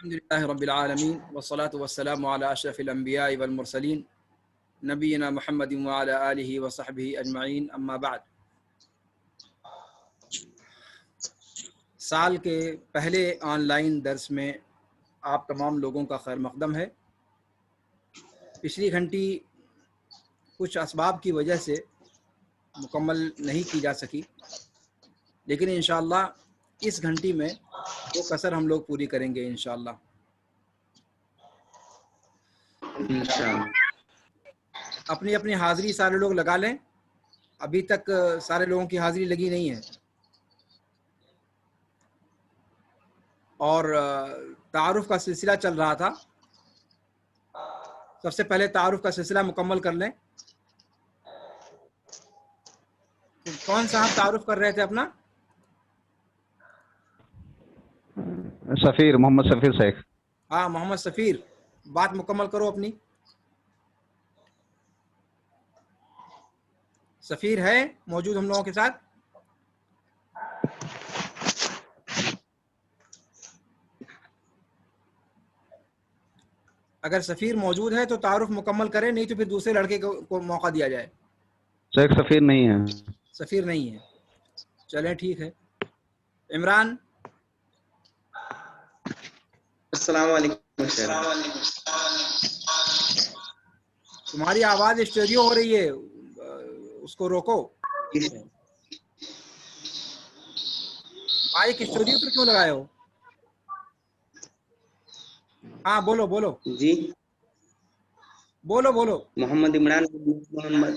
الحمد لله رب العالمين والصلاة والسلام على أشرف الأنبياء والمرسلين نبينا محمد وعلى آله وصحبه أجمعين أما بعد. سال کے پہلے آن لائن درس میں آپ تمام لوگوں کا خیر مقدم ہے. پچھلی گھنٹی کچھ اسباب کی وجہ سے مکمل نہیں کی جا سکی، لیکن انشاءاللہ اس گھنٹی میں وہ کسر ہم لوگ پوری کریں گے انشاءاللہ. اپنی اپنی حاضری سارے لوگ لگا لیں. ابھی تک سارے لوگوں کی حاضری لگی نہیں ہے. اور تعارف کا سلسلہ چل رہا تھا. سب سے پہلے تعارف کا سلسلہ مکمل کر لیں. کون صاحب تعارف کر رہے تھے اپنا؟ سفیر، محمد سفیر شیخ. ہاں محمد سفیر، بات مکمل کرو اپنی. سفیر ہے موجود ہم لوگوں کے ساتھ؟ اگر سفیر موجود ہے تو تعارف مکمل کرے، نہیں تو پھر دوسرے لڑکے کو موقع دیا جائے. شیخ سفیر نہیں ہے. سفیر نہیں ہے، چلیں ٹھیک ہے. عمران. السلام علیکم. تمہاری آواز اسٹیریو ہو رہی ہے، اس کو روکو. مائک اسٹوڈیو پر کیوں لگائے ہو؟ ہاں بولو بولو. جی بولو. محمد عمران محمد،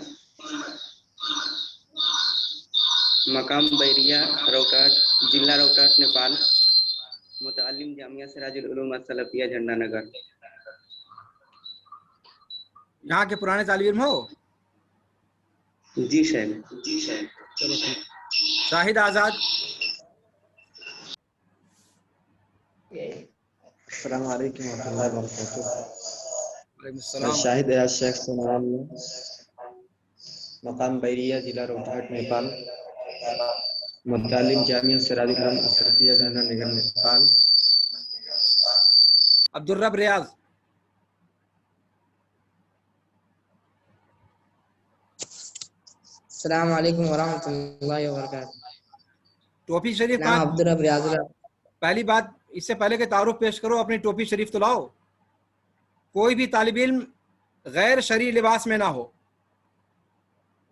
مقام بیریا روہٹاٹ، ضلع روہٹاٹ، نیپال. متعلم جامعہ سراج العلوم السلفیہ جھنڈا نگر. یہاں کے پرانے طالب علم ہو؟ جی شیخ. چلو ٹھیک. شاہد آزاد. السلام علیکم ورحمۃ اللہ وبرکاتہ. وعلیکم السلام. شاہد ایاز شیخ سے نام، مقام بیریا، ضلع روہٹاٹ، نیپال. متعلم جامعہ سراج العلوم السلفیہ جھنڈا نگر، نیپال. عبدالرب ریاض. السلام علیکم ورحمۃ اللہ وبرکاتہ. ٹوپی شریف نام کہاں؟ عبدالرب ریاض. پہلی بات اس سے پہلے کہ تعارف پیش کرو، اپنی ٹوپی شریف تو لاؤ. کوئی بھی طالب علم غیر شرعی لباس میں نہ ہو.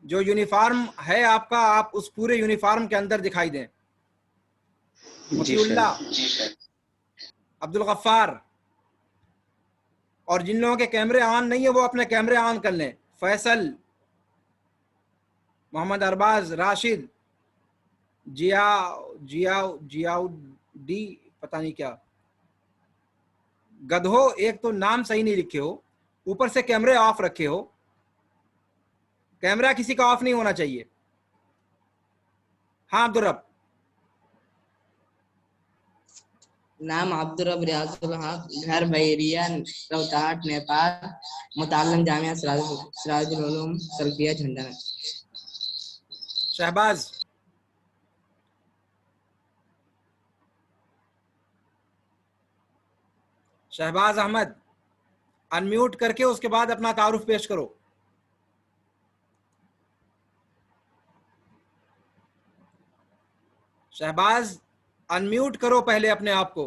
جو یونیفارم ہے آپ کا، آپ اس پورے یونیفارم کے اندر دکھائی دیں. مطیع اللہ، عبدالغفار، اور جن لوگوں کے کیمرے آن نہیں ہیں وہ اپنے کیمرے آن کر لیں. فیصل، محمد ارباز، راشد، جیا ڈی، پتہ نہیں کیا. گدھو، ایک تو نام صحیح نہیں لکھے ہو، اوپر سے کیمرے آف رکھے ہو. کیمرہ کسی کا آف نہیں ہونا چاہیے. ہاں عبدالرب. نام عبدالرب ریاض الحق، گھر بیریا روہٹاٹ، نیپال. متعلم جامعہ سراج العلوم سلفیہ جھنڈا نگر. شہباز. شہباز احمد، انمیوٹ کر کے اس کے بعد اپنا تعارف پیش کرو. شہباز انمیوٹ کرو پہلے اپنے آپ کو.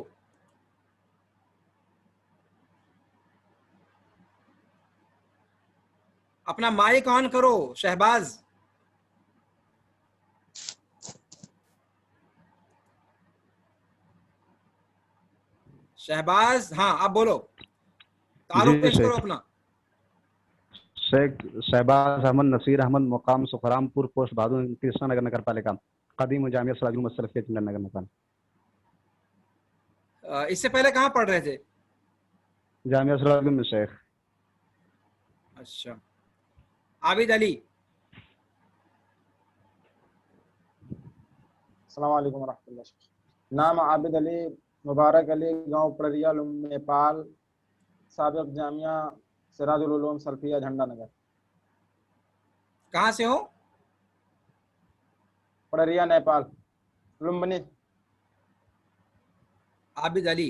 اپنا مائک آن کرو شہباز. شہباز، ہاں اب بولو، تعارف جی پیش کرو شیخ. اپنا. شیخ شہباز احمد نصیر احمد، مقام سکھرام پور، پوسٹ بھادو، کرشنا نگر، نگر پالکا. قدیم جامعہ سراج العلوم السلفیہ جھنڈا نگر، نیپال. اس سے پہلے کہاں پڑھ رہے تھے؟ جامعہ سراج العلوم میں شیخ. اچھا. عابد علی. السلام علیکم ورحمۃ اللہ. نام عابد علی مبارک علی، گاؤں پڑریا، نیپال. سابق جامعہ سراج العلوم سلفیہ جھنڈا نگر. کہاں سے ہو؟ پڑریا، نیپال. لمبنی. عابد علی.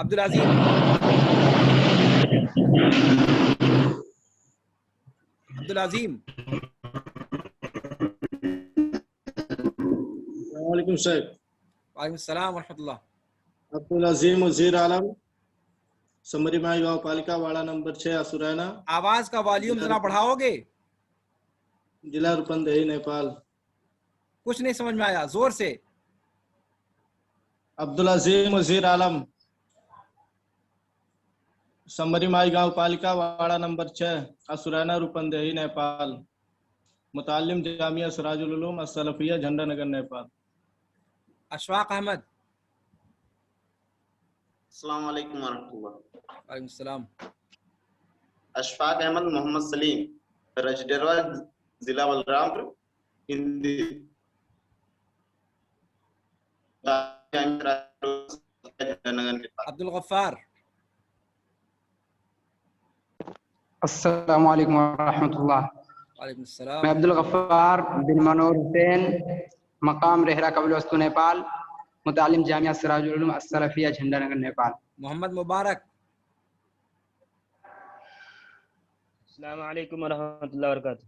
عبدالعظیم عبدالعظیم السلام علیکم سر. وعلیکم السلام ورحمۃ اللہ. عبدالعظیم وزیر عالم سمری مائی گاؤں پالکا واڑا نمبر 6 اسورانہ آواز کا والیوم ذرا بڑھاؤ گے؟ ضلع روپندہی نیپال. کچھ نہیں سمجھ میں آیا، زور سے. عبدالعظیم وزیر عالم سمری مائی گاؤں پالکا واڑا نمبر 6 اسورانہ روپندہی نیپال. متعلم جامعہ سراج العلوم السلفیہ جھنڈا نگر نیپال. اشفاق احمد. السلام علیکم ورحمۃ اللہ. وعلیکم السلام. اشفاق احمد محمد سلیم رجڈیروا ضلع بلرام پور ہندی. عبد الغفار. السلام علیکم ورحمۃ اللہ. وعلیکم السلام. میں عبد الغفار بن منور حسین مقام رہرا قبل وسط نیپال، متعلم جامعہ سراج العلوم السلفیہ جھنڈا نگر نیپال. محمد مبارک. السلام علیکم ورحمۃ اللہ وبرکاتہ.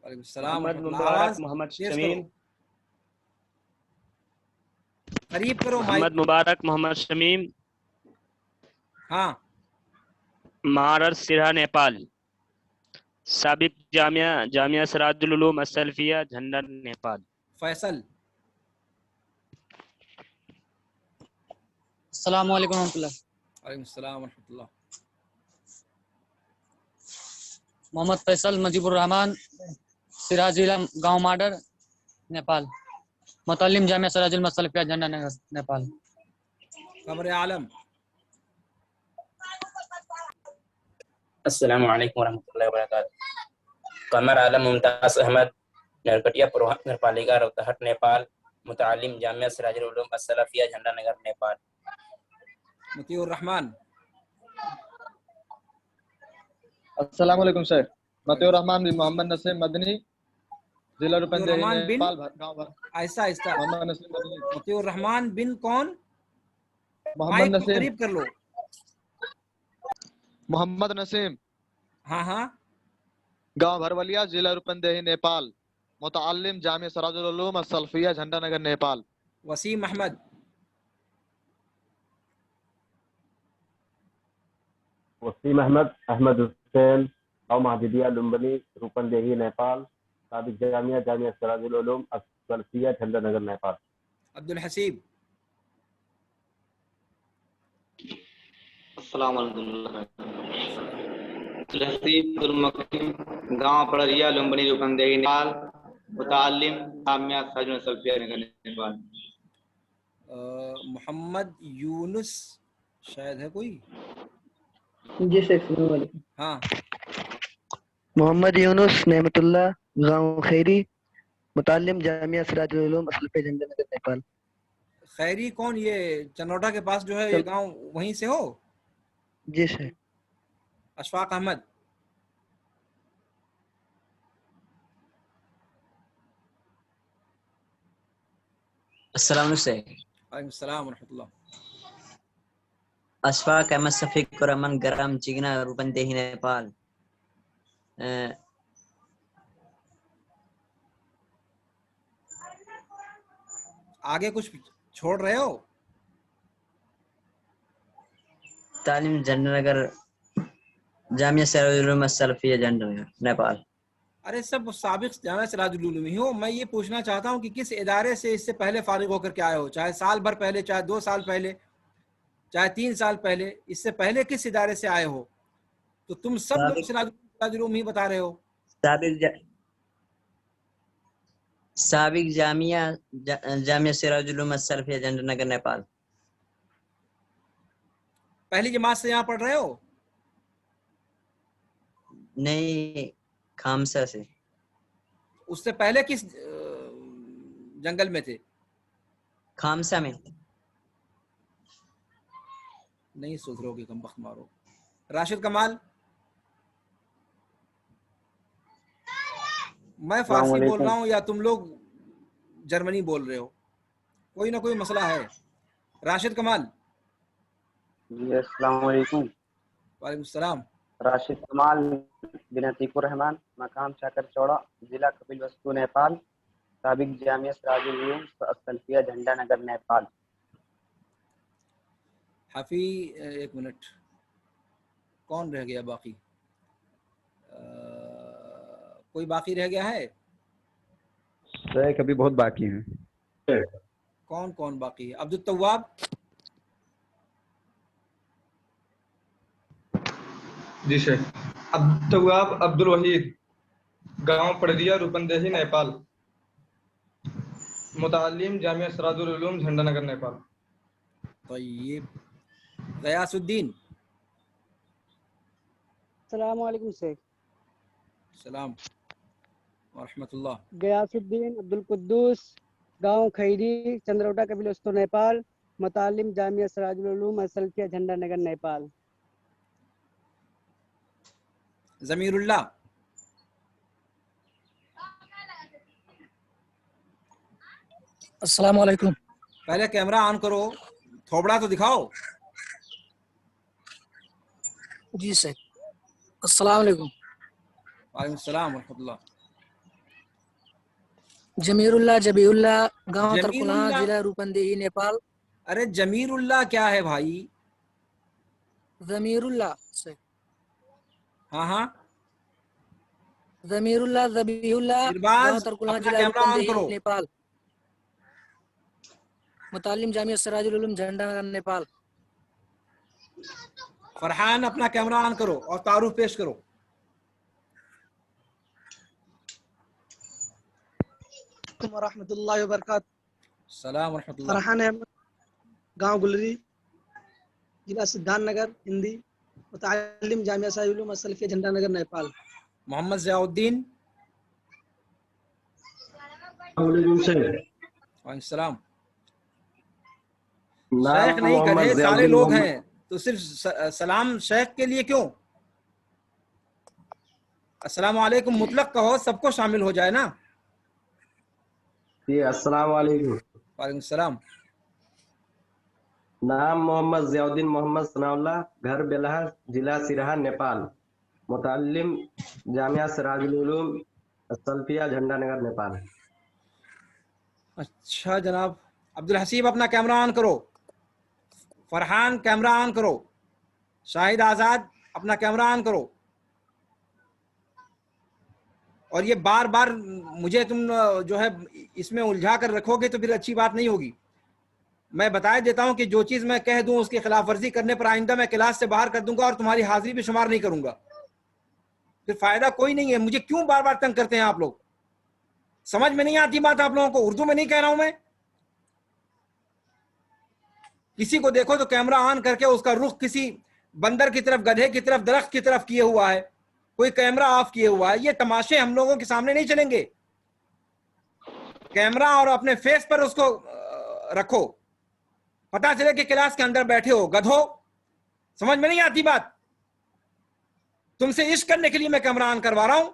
وعلیکم السلام. محمد مبارک محمد شمیم. قریب کرو محمد مبارک محمد شمیم. ہاں. مہارت سرہا نیپال. سابق جامعہ سراج العلوم السلفیہ جھنڈا نیپال. فیصل. السلام علیکم ورحمۃ اللہ. وعلیکم السلام ورحمۃ اللہ. محمد فیصل مجیب الرحمان سراج ضلع گاؤں ماڈر نیپال. متعلم جامعہ سراج العلوم السلفیہ جھنڈا نگر نیپال. قمر عالم. السلام علیکم ورحمۃ اللہ وبرکاتہ. قمر عالم ممتاز احمد نرکٹیا نگر پالیکا روہتاٹ نیپال. متعلم جامعہ سراج العلوم السلفیہ جھنڈا نگر نیپال. مطیع الرحمان. السلام علیکم سر. مطیع الرحمان بن محمد نسیم مدنی ضلع روپندہی نیپال. ایسا ایسا. مطیع الرحمان بن کون؟ محمد نسیم. قریب کر لو. محمد نسیم. ہاں ہاں. گاؤں بھرولیا ضلع روپندہی نیپال. متعلم جامعہ سراج العلوم السلفیہ جھنڈا نگر نیپال. وسیم احمد. وسیم احمد احمد حسین قوم حدیبیہ لمبنی روپندہی نیپال. سابق جامعہ سراج العلوم السلفیہ جھنڈا نگر نیپال. عبد الحسیب. السلام علیکم. لطیف المکیم گاؤں پڑریا لمبنی روپندہی نیپال. متعلم جامعہ سراج العلوم السلفیہ نگر نیپال. محمد یونس شاید ہے کوئی. جی سر. السلام علیکم. ہاں. محمد یونس نعمت اللہ گاؤں خیری. متعلم جامعہ سراج العلوم السلفیہ جھنڈا نگر نیپال. خیری کون؟ یہ چنوٹا کے پاس جو ہے یہ گاؤں وہیں سے ہو؟ جی سر. اشفاق احمد. السلام علیکم. وعلیکم السلام ورحمۃ اللہ. اشفاق احمد شفیق الرحمان گرام چگنا روپندہی نیپال. آگے کچھ چھوڑ رہے ہو؟ تعلیم جھنڈا نگر جامعہ سراج العلوم السلفیہ جھنڈا نگر نیپال. ارے سب سابق جامعہ سراج العلوم ہی ہو. میں یہ پوچھنا چاہتا ہوں کہ کس ادارے سے اس سے پہلے فارغ ہو کر کے آئے ہو؟ چاہے سال بھر پہلے، چاہے 2 سال پہلے، چاہے 3 سال پہلے. اس سے پہلے کس ادارے سے آئے ہو؟ تو تم سب لوگ سراج العلوم ہی بتا رہے ہو. سابق جامعہ سراج العلوم السلفیہ جھنڈا نگر نیپال. پہلی جماعت سے یہاں پڑھ رہے ہو؟ نہیں، خامسہ سے. اس سے پہلے کس جنگل میں تھے؟ خامسہ میں. نہیں سدھرو گے، کم بخت مارو. راشد کمال. میں فارسی بول رہا ہوں یا تم لوگ جرمنی بول رہے ہو؟ کوئی نہ کوئی مسئلہ ہے. راشد کمال. جی السلام علیکم. وعلیکم السلام. راشد کمال بن عتیق الرحمان مقام شاکر چوڑا ضلع کپل وستو نیپال سابق جامعہ سراج العلوم السلفیہ جھنڈا نگر نیپال. حفی ایک منٹ, کون رہ گیا باقی؟ کوئی باقی رہ گیا ہے؟ شیخ ابھی بہت باقی ہیں. کون کون باقی ہے؟ عبد التواب. جی شیخ. عبد التواب عبد الوحید گاؤں پڑدیا روپندہی نیپال متعلم جامعہ سراج العلوم جھنڈا نگر نیپال. طیب. غیاث الدین. السلام علیکم شیخ. السلام ورحمۃ اللہ. غیاث الدین عبد القدوس گاؤں خیری چندروٹا قبیل وستو نیپال متعلم جامعہ سراج العلوم السلفیہ جھنڈا نگر نیپال. ضمیر اللہ. السلام علیکم. پہلے کیمرہ آن کرو, تھوبڑا تو دکھاؤ. جی سر. السلام علیکم. وعلیکم السلام ورحمۃ اللہ. جمیر اللہ جبی اللہ گاؤں جمیل ترکلہاں اللہ. ضلع روپندہی نیپال. ارے جمیر اللہ کیا ہے بھائی؟ ضمیر اللہ سے. ہاں ہاں. ضمیر اللہ ذبیح اللہ شرباز گاؤں ترکلہاں اپنا ضلع کیمرہ آن روپندہی کرو. نیپال متعلم جامعہ سراج العلوم جھنڈا نگر نیپال. فرحان اپنا کیمرہ آن کرو اور تعارف پیش کرو. ورحمۃ اللہ وبرکاتہ. السلام ورحمۃ اللہ. فرحان احمد گاؤں گلری ضلع سدھارتھ نگر ہندی متعلم جامعہ سراج العلوم السلفیہ جھنڈا نگر نیپال. محمد ضیاء الدین. وعلیکم السلام. شیخ نہیں کہے, سارے لوگ ہیں تو صرف سلام شیخ کے لیے کیوں؟ السلام علیکم مطلق کہو, سب کو شامل ہو جائے نا. جی السلام علیکم. وعلیکم السلام. نام محمد ضیاء الدین محمد ثناء اللہ گھر بلہر ضلع سرہا نیپال متعلم جامعہ سراج العلوم السلفیہ جھنڈا نگر نیپال. اچھا جناب. عبد الحسیب اپنا کیمرہ آن کرو. فرحان کیمرہ آن کرو. شاہد آزاد اپنا کیمرہ آن کرو. اور یہ بار بار مجھے تم جو ہے اس میں الجھا کر رکھو گے تو پھر اچھی بات نہیں ہوگی. میں بتا دیتا ہوں کہ جو چیز میں کہہ دوں اس کی خلاف ورزی کرنے پر آئندہ میں کلاس سے باہر کر دوں گا اور تمہاری حاضری بھی شمار نہیں کروں گا. پھر فائدہ کوئی نہیں ہے. مجھے کیوں بار بار تنگ کرتے ہیں آپ لوگ؟ سمجھ میں نہیں آتی بات آپ لوگوں کو. اردو میں نہیں کہہ رہا ہوں میں. کسی کو دیکھو تو کیمرہ آن کر کے اس کا رخ کسی بندر کی طرف, گدھے کی طرف, درخت کی طرف کیے ہوا ہے, کوئی کیمرہ آف کیے ہوا ہے. یہ تماشے ہم لوگوں کے سامنے نہیں چلیں گے. کیمرہ اور اپنے فیس پر اس کو رکھو, پتا چلے کہ کلاس کے اندر بیٹھے ہو. گدھو, سمجھ میں نہیں آتی بات؟ تم سے عشق کرنے کے لیے میں کیمرہ آن کروا رہا ہوں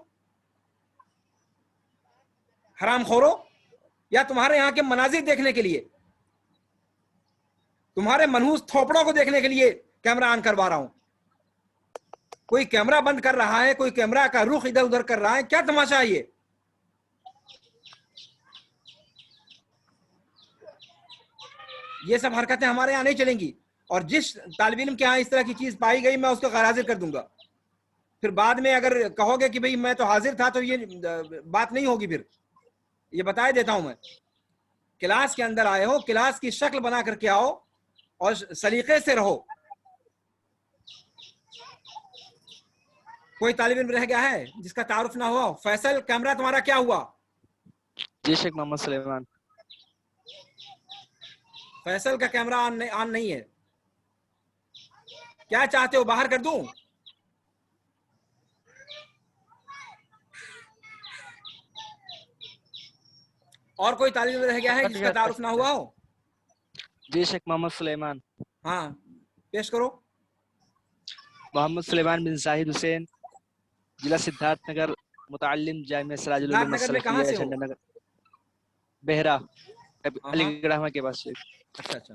حرام خورو, یا تمہارے یہاں کے مناظر دیکھنے کے لیے, تمہارے منحوس تھوپڑوں کو دیکھنے کے لیے کیمرہ آن کروا رہا ہوں؟ کوئی کیمرہ بند کر رہا ہے, کوئی کیمرہ کا رخ ادھر ادھر کر رہا ہے. کیا تماشا ہے یہ؟ یہ سب حرکتیں ہمارے یہاں نہیں چلیں گی. اور جس طالب علم کے یہاں اس طرح کی چیز پائی گئی میں اس کو غیر حاضر کر دوں گا. پھر بعد میں اگر کہو گے کہ بھئی میں تو حاضر تھا تو یہ بات نہیں ہوگی. پھر یہ بتا دیتا ہوں میں, کلاس کے اندر آئے ہو, کلاس کی شکل بنا کر کے آؤ اور سلیقے سے رہو. کوئی طالب علم رہ گیا ہے جس کا تعارف نہ ہوا؟ فیصل کیمرہ تمہارا کیا ہوا؟ جی شیخ محمد سلیمان. فیصل کا کیمرہ آن نہیں ہے. کیا چاہتے ہو, باہر کر دوں؟ اور کوئی طالب علم رہ گیا ہے جس کا تعارف نہ ہوا ہو؟ جی شیخ محمد سلیمان. ہاں پیش کرو. محمد سلیمان بن زاہد حسین ضلع سدھارتھ نگر متعلم جامعہ سراج العلوم السلفیہ جھنڈا نگر بہرا علی گڑھ کے پاس. اچھا اچھا.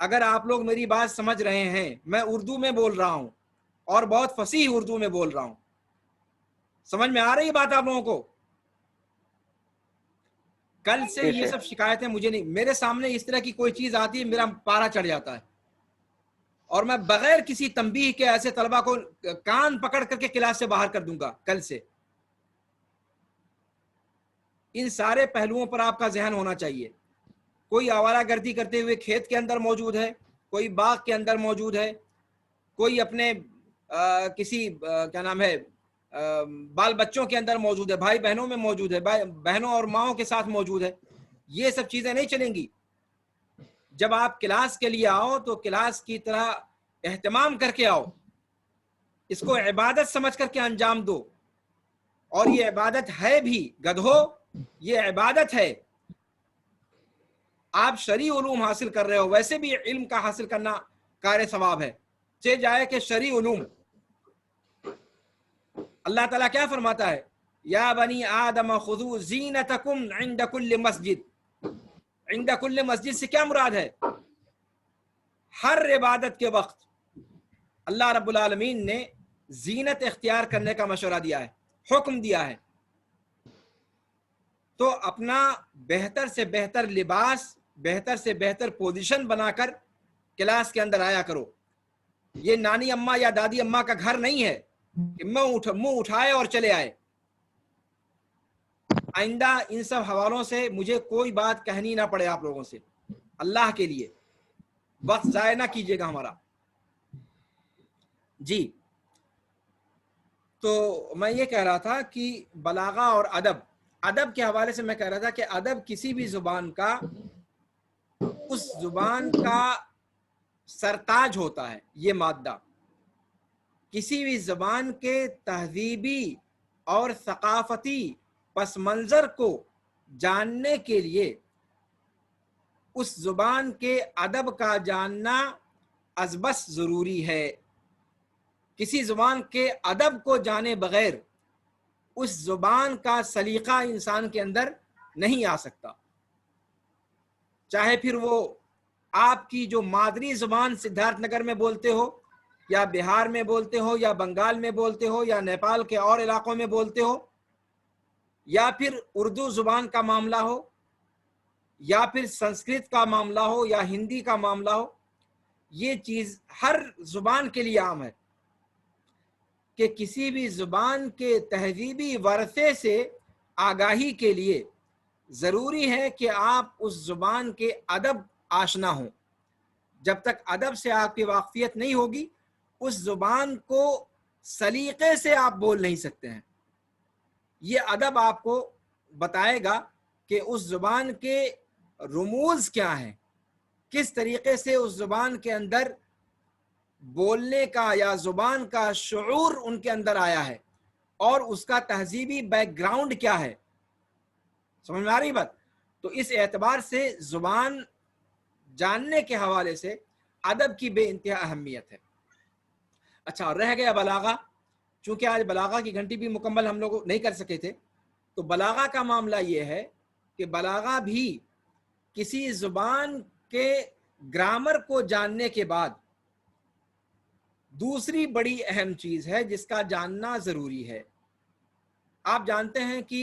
اگر آپ لوگ میری بات سمجھ رہے ہیں، میں اردو میں بول رہا ہوں اور بہت فصیح اردو میں بول رہا ہوں، سمجھ میں آ رہی بات آپ لوگوں کو؟ کل سے یہ سب شکایتیں مجھے نہیں، میرے سامنے اس طرح کی کوئی چیز آتی ہے میرا پارا چڑھ جاتا ہے، اور میں بغیر کسی تنبیہ کے ایسے طلبہ کو کان پکڑ کر کے کلاس سے باہر کر دوں گا کل سے۔ ان سارے پہلوؤں پر آپ کا ذہن ہونا چاہیے۔ کوئی آوارہ گردی کرتے ہوئے کھیت کے اندر موجود ہے، کوئی باغ کے اندر موجود ہے، کوئی اپنے کسی کیا نام ہے بال بچوں کے اندر موجود ہے، بھائی بہنوں میں موجود ہے، بہنوں اور ماؤں کے ساتھ موجود ہے، یہ سب چیزیں نہیں چلیں گی۔ جب آپ کلاس کے لیے آؤ تو کلاس کی طرح اہتمام کر کے آؤ، اس کو عبادت سمجھ کر کے انجام دو، اور یہ عبادت ہے بھی گدھو، یہ عبادت ہے۔ آپ شرعی علوم حاصل کر رہے ہو، ویسے بھی علم کا حاصل کرنا کار ثواب ہے، چہ جائے کہ شرعی علوم۔ اللہ تعالیٰ کیا فرماتا ہے؟ یا بنی آدم خذوا زینتکم عند کل مسجد۔ عند کل مسجد سے کیا مراد ہے؟ ہر عبادت کے وقت اللہ رب العالمین نے زینت اختیار کرنے کا مشورہ دیا ہے، حکم دیا ہے۔ تو اپنا بہتر سے بہتر لباس، بہتر سے بہتر پوزیشن بنا کر کلاس کے اندر آیا کرو۔ یہ نانی اماں یا دادی اماں کا گھر نہیں ہے کہ منہ اٹھائے اور چلے آئے۔ آئندہ ان سب حوالوں سے مجھے کوئی بات کہنی نہ پڑے آپ لوگوں سے، اللہ کے لیے وقت ضائع نہ کیجیے گا ہمارا۔ جی تو میں یہ کہہ رہا تھا کہ بلاغہ اور ادب کے حوالے سے میں کہہ رہا تھا کہ ادب کسی بھی زبان کا، اس زبان کا سرتاج ہوتا ہے۔ یہ مادہ کسی بھی زبان کے تہذیبی اور ثقافتی پس منظر کو جاننے کے لیے اس زبان کے ادب کا جاننا از بس ضروری ہے۔ کسی زبان کے ادب کو جانے بغیر اس زبان کا سلیقہ انسان کے اندر نہیں آ سکتا، چاہے پھر وہ آپ کی جو مادری زبان سدھارتھ نگر میں بولتے ہو، یا بہار میں بولتے ہو، یا بنگال میں بولتے ہو، یا نیپال کے اور علاقوں میں بولتے ہو، یا پھر اردو زبان کا معاملہ ہو، یا پھر سنسکرت کا معاملہ ہو، یا ہندی کا معاملہ ہو۔ یہ چیز ہر زبان کے لیے عام ہے کہ کسی بھی زبان کے تہذیبی ورثے سے آگاہی کے لیے ضروری ہے کہ آپ اس زبان کے ادب آشنا ہوں۔ جب تک ادب سے آپ کی واقفیت نہیں ہوگی، اس زبان کو سلیقے سے آپ بول نہیں سکتے ہیں۔ یہ ادب آپ کو بتائے گا کہ اس زبان کے رموز کیا ہیں، کس طریقے سے اس زبان کے اندر بولنے کا یا زبان کا شعور ان کے اندر آیا ہے، اور اس کا تہذیبی بیک گراؤنڈ کیا ہے۔ سمجھ میں آ رہی بات؟ تو اس اعتبار سے زبان جاننے کے حوالے سے ادب کی بے انتہا اہمیت ہے۔ اچھا، رہ گیا بلاغہ۔ چونکہ آج بلاغہ کی گھنٹی بھی مکمل ہم لوگ نہیں کر سکے تھے، تو بلاغہ کا معاملہ یہ ہے کہ بلاغہ بھی کسی زبان کے گرامر کو جاننے کے بعد دوسری بڑی اہم چیز ہے جس کا جاننا ضروری ہے۔ آپ جانتے ہیں کہ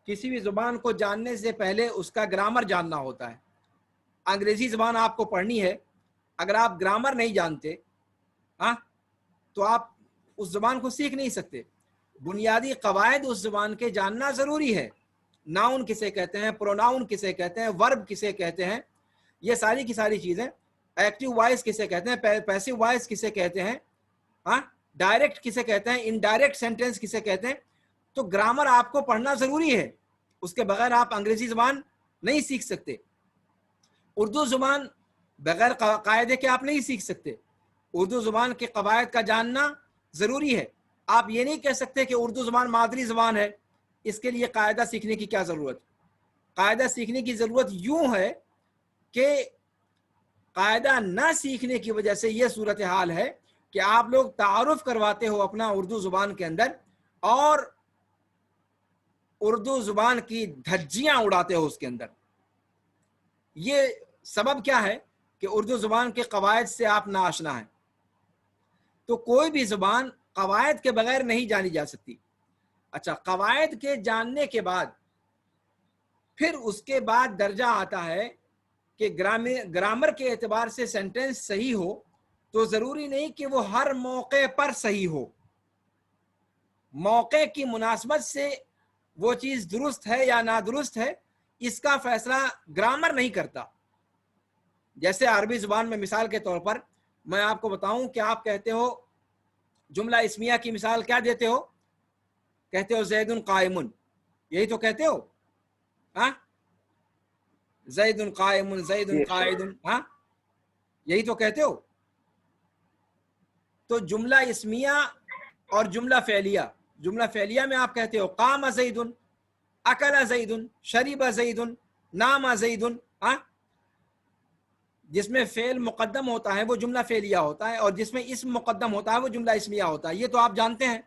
کسی بھی زبان کو جاننے سے پہلے اس کا گرامر جاننا ہوتا ہے۔ انگریزی زبان آپ کو پڑھنی ہے، اگر آپ گرامر نہیں جانتے تو آپ اس زبان کو سیکھ نہیں سکتے۔ بنیادی قواعد اس زبان کے جاننا ضروری ہے۔ ناؤن کسے کہتے ہیں، پروناؤن کسے کہتے ہیں، ورب کسے کہتے ہیں، یہ ساری کی ساری چیزیں، ایکٹیو وائس کسے کہتے ہیں، پیسیو وائس کسے کہتے ہیں، ڈائریکٹ کسے کہتے ہیں، انڈائریکٹ سینٹینس کسے کہتے ہیں۔ تو گرامر آپ کو پڑھنا ضروری ہے، اس کے بغیر آپ انگریزی زبان نہیں سیکھ سکتے۔ اردو زبان بغیر قاعدے کے آپ نہیں سیکھ سکتے۔ اردو زبان کے قواعد کا جاننا ضروری ہے۔ آپ یہ نہیں کہہ سکتے کہ اردو زبان مادری زبان ہے، اس کے لیے قاعدہ سیکھنے کی کیا ضرورت۔ قاعدہ سیکھنے کی ضرورت یوں ہے کہ قاعدہ نہ سیکھنے کی وجہ سے یہ صورتحال ہے کہ آپ لوگ تعارف کرواتے ہو اپنا اردو زبان کے اندر، اور اردو زبان کی دھجیاں اڑاتے ہو اس کے اندر۔ یہ سبب کیا ہے کہ اردو زبان کے قواعد سے آپ ناآشنا ہیں، تو کوئی بھی زبان قواعد کے بغیر نہیں جانی جا سکتی۔ اچھا، قواعد کے جاننے کے بعد پھر اس کے بعد درجہ آتا ہے کہ گرامر کے اعتبار سے سینٹنس صحیح ہو تو ضروری نہیں کہ وہ ہر موقع پر صحیح ہو، موقع کی مناسبت سے وہ چیز درست ہے یا نادرست ہے اس کا فیصلہ گرامر نہیں کرتا۔ جیسے عربی زبان میں مثال کے طور پر میں آپ کو بتاؤں کہ آپ کہتے ہو جملہ اسمیہ کی مثال کیا دیتے ہو؟ کہتے ہو زید قائم، یہی تو کہتے ہو، ہاں، زید قائم، زید قائد، ہاں، یہی تو کہتے ہو۔ تو جملہ اسمیہ اور جملہ فعلیہ، جملہ فعلیہ میں آپ کہتے ہو قام زید، اکل زید، شرب زید، نام زید، ہاں، جس میں فعل مقدم ہوتا ہے وہ جملہ فعلیہ ہوتا ہے، اور جس میں اسم مقدم ہوتا ہے وہ جملہ اسمیہ ہوتا ہے۔ یہ تو آپ جانتے ہیں،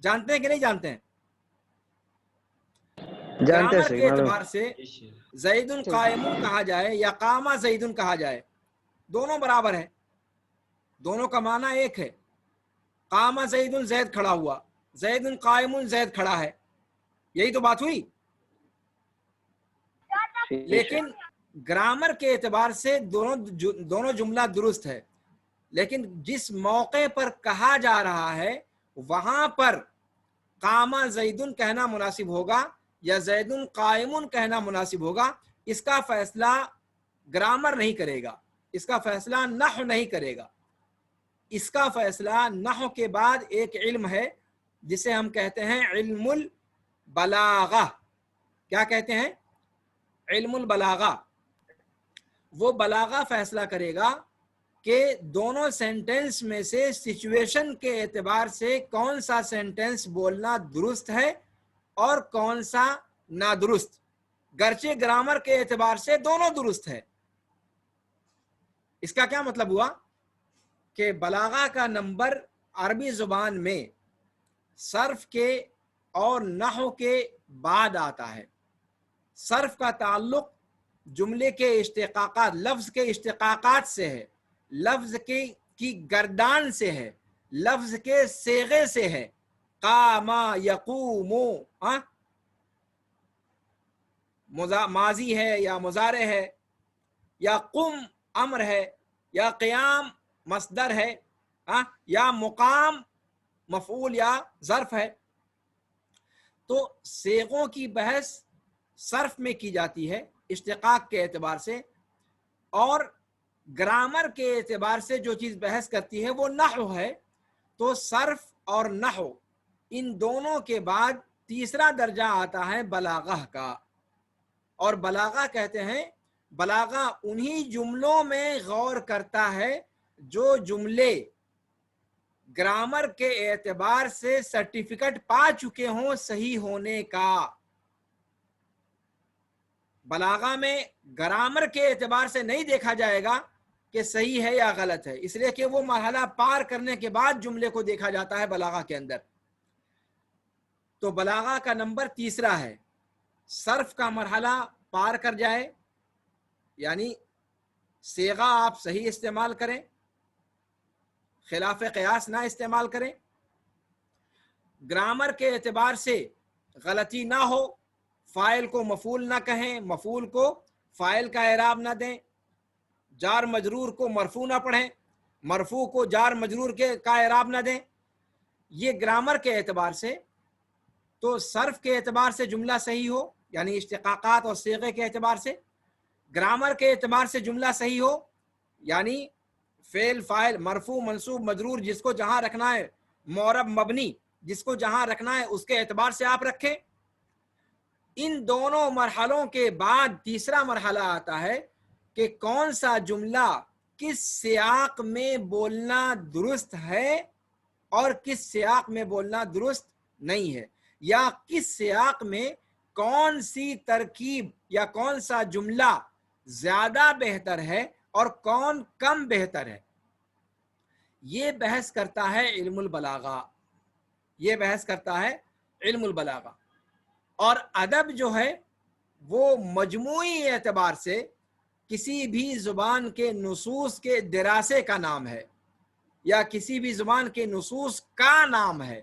جانتے ہیں کہ نہیں جانتے ہیں؟ گرامر کے اعتبار سے زید قائم کہا جائے یا قام زید کہا جائے، دونوں برابر ہے، دونوں کا معنی ایک ہے۔ قام زید، زید کھڑا ہوا، زید قائم، زید کھڑا ہے، یہی تو بات ہوئی۔ لیکن گرامر کے اعتبار سے دونوں جملہ درست ہے، لیکن جس موقع پر کہا جا رہا ہے وہاں پر قام زیدن کہنا مناسب ہوگا یا زیدن قائم کہنا مناسب ہوگا، اس کا فیصلہ گرامر نہیں کرے گا، اس کا فیصلہ نحو نہیں کرے گا۔ اس کا فیصلہ نحو کے بعد ایک علم ہے جسے ہم کہتے ہیں علم البلاغہ۔ کیا کہتے ہیں؟ علم البلاغہ۔ وہ بلاغہ فیصلہ کرے گا کہ دونوں سینٹنس میں سے سچویشن کے اعتبار سے کون سا سینٹنس بولنا درست ہے اور کون سا نادرست، گرچہ گرامر کے اعتبار سے دونوں درست ہے۔ اس کا کیا مطلب ہوا کہ بلاغہ کا نمبر عربی زبان میں صرف کے اور نحو کے بعد آتا ہے۔ صرف کا تعلق جملے کے اشتقاقات، لفظ کے اشتقاقات سے ہے، لفظ کی گردان سے ہے، لفظ کے صیغے سے ہے۔ قام یقوم، ہاں، ماضی ہے یا مضارع ہے، یا قم امر ہے، یا قیام مصدر ہے، ہاں، یا مقام مفعول یا ظرف ہے۔ تو صیغوں کی بحث صرف میں کی جاتی ہے اشتقاق کے اعتبار سے، اور گرامر کے اعتبار سے جو چیز بحث کرتی ہے وہ نحو ہے۔ تو صرف اور نحو ان دونوں کے بعد تیسرا درجہ آتا ہے بلاغہ کا، اور بلاغہ کہتے ہیں، بلاغہ انہی جملوں میں غور کرتا ہے جو جملے گرامر کے اعتبار سے سرٹیفکیٹ پا چکے ہوں صحیح ہونے کا۔ بلاغہ میں گرامر کے اعتبار سے نہیں دیکھا جائے گا کہ صحیح ہے یا غلط ہے، اس لیے کہ وہ مرحلہ پار کرنے کے بعد جملے کو دیکھا جاتا ہے بلاغہ کے اندر۔ تو بلاغہ کا نمبر تیسرا ہے، صرف کا مرحلہ پار کر جائے، یعنی صیغہ آپ صحیح استعمال کریں، خلاف قیاس نہ استعمال کریں، گرامر کے اعتبار سے غلطی نہ ہو، فاعل کو مفعول نہ کہیں، مفعول کو فاعل کا اعراب نہ دیں، جار مجرور کو مرفوع نہ پڑھیں، مرفوع کو جار مجرور کا اعراب نہ دیں۔ یہ گرامر کے اعتبار سے۔ تو صرف کے اعتبار سے جملہ صحیح ہو، یعنی اشتقاقات اور صیغے کے اعتبار سے، گرامر کے اعتبار سے جملہ صحیح ہو، یعنی فعل فاعل مرفوع منصوب مجرور جس کو جہاں رکھنا ہے، معرب مبنی جس کو جہاں رکھنا ہے اس کے اعتبار سے آپ رکھیں۔ ان دونوں مرحلوں کے بعد تیسرا مرحلہ آتا ہے کہ کون سا جملہ کس سیاق میں بولنا درست ہے اور کس سیاق میں بولنا درست نہیں ہے، یا کس سیاق میں کون سی ترکیب یا کون سا جملہ زیادہ بہتر ہے اور کون کم بہتر ہے۔ یہ بحث کرتا ہے علم البلاغہ، یہ بحث کرتا ہے علم البلاغہ۔ اور ادب جو ہے وہ مجموعی اعتبار سے کسی بھی زبان کے نصوص کے دراسے کا نام ہے یا کسی بھی زبان کے نصوص کا نام ہے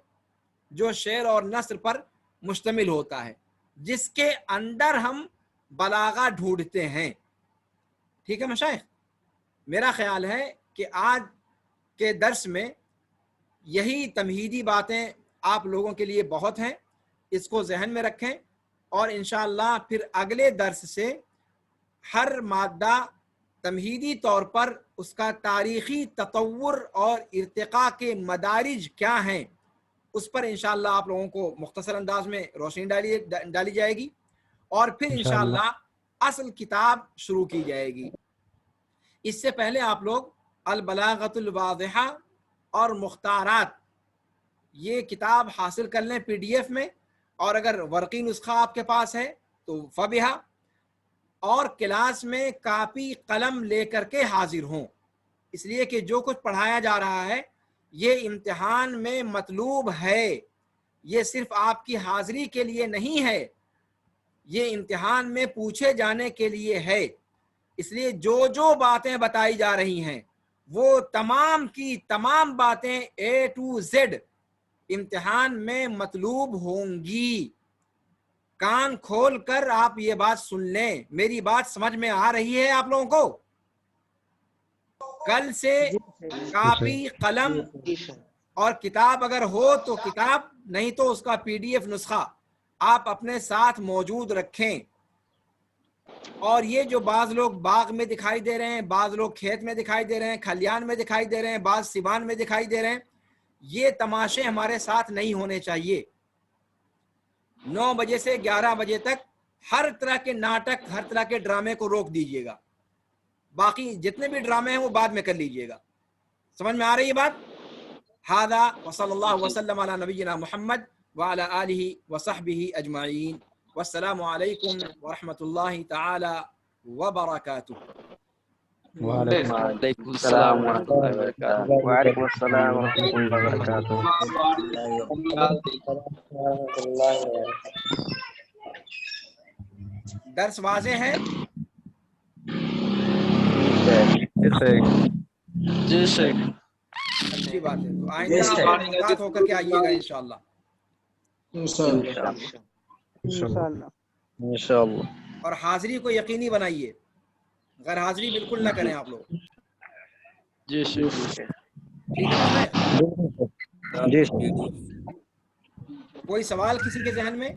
جو شعر اور نثر پر مشتمل ہوتا ہے، جس کے اندر ہم بلاغہ ڈھونڈتے ہیں۔ ٹھیک ہے مشائخ، میرا خیال ہے کہ آج کے درس میں یہی تمہیدی باتیں آپ لوگوں کے لیے بہت ہیں، اس کو ذہن میں رکھیں، اور انشاءاللہ پھر اگلے درس سے ہر مادہ تمہیدی طور پر اس کا تاریخی تطور اور ارتقاء کے مدارج کیا ہیں اس پر انشاءاللہ آپ لوگوں کو مختصر انداز میں روشنی ڈالی جائے گی، اور پھر انشاءاللہ اصل کتاب شروع کی جائے گی۔ اس سے پہلے آپ لوگ البلاغۃ الواضحہ اور مختارات یہ کتاب حاصل کر لیں PDF میں، اور اگر ورقی نسخہ آپ کے پاس ہے تو فبہا، اور کلاس میں کاپی قلم لے کر کے حاضر ہوں، اس لیے کہ جو کچھ پڑھایا جا رہا ہے یہ امتحان میں مطلوب ہے، یہ صرف آپ کی حاضری کے لیے نہیں ہے، یہ امتحان میں پوچھے جانے کے لیے ہے۔ اس لیے جو جو باتیں بتائی جا رہی ہیں وہ تمام کی تمام باتیں A to Z امتحان میں مطلوب ہوں گی۔ کان کھول کر آپ یہ بات سن لیں، میری بات سمجھ میں آ رہی ہے آپ لوگوں کو؟ کل سے کاپی قلم اور کتاب اگر ہو تو کتاب، نہیں تو اس کا PDF نسخہ آپ اپنے ساتھ موجود رکھیں۔ اور یہ جو بعض لوگ باغ میں دکھائی دے رہے ہیں، بعض لوگ کھیت میں دکھائی دے رہے ہیں، کھلیان میں دکھائی دے رہے ہیں، بعض سیوان میں دکھائی دے رہے ہیں، یہ تماشے ہمارے ساتھ نہیں ہونے چاہیے۔ 9 بجے سے 11 بجے تک ہر طرح کے ناٹک، ہر طرح کے ڈرامے کو روک دیجیے گا، باقی جتنے بھی ڈرامے ہیں وہ بعد میں کر لیجیے گا۔ سمجھ میں آ رہی ہے بات؟ ھذا وصلی اللہ وسلم علی نبینا محمد وعلی آلہ وصحبہ اجمعین، والسلام علیکم ورحمۃ اللہ تعالی وبرکاتہ۔ وعلیکم السلام ورحمۃ اللہ وبرکاتہ۔ وعلیکم السلام ورحمۃ اللہ وبرکاتہ۔ درس واضح ہے؟ جی شیخ، اچھی بات ہے، تو آئندہ آپ ملاقات ہو کر کے آئیے گا انشاءاللہ۔ انشاءاللہ۔ اور حاضری کو یقینی بنائیے، غیر حاضری بالکل نہ کریں آپ لوگ۔ جی شیخ، ٹھیک ہے جی کوئی سوال کسی کے ذہن میں؟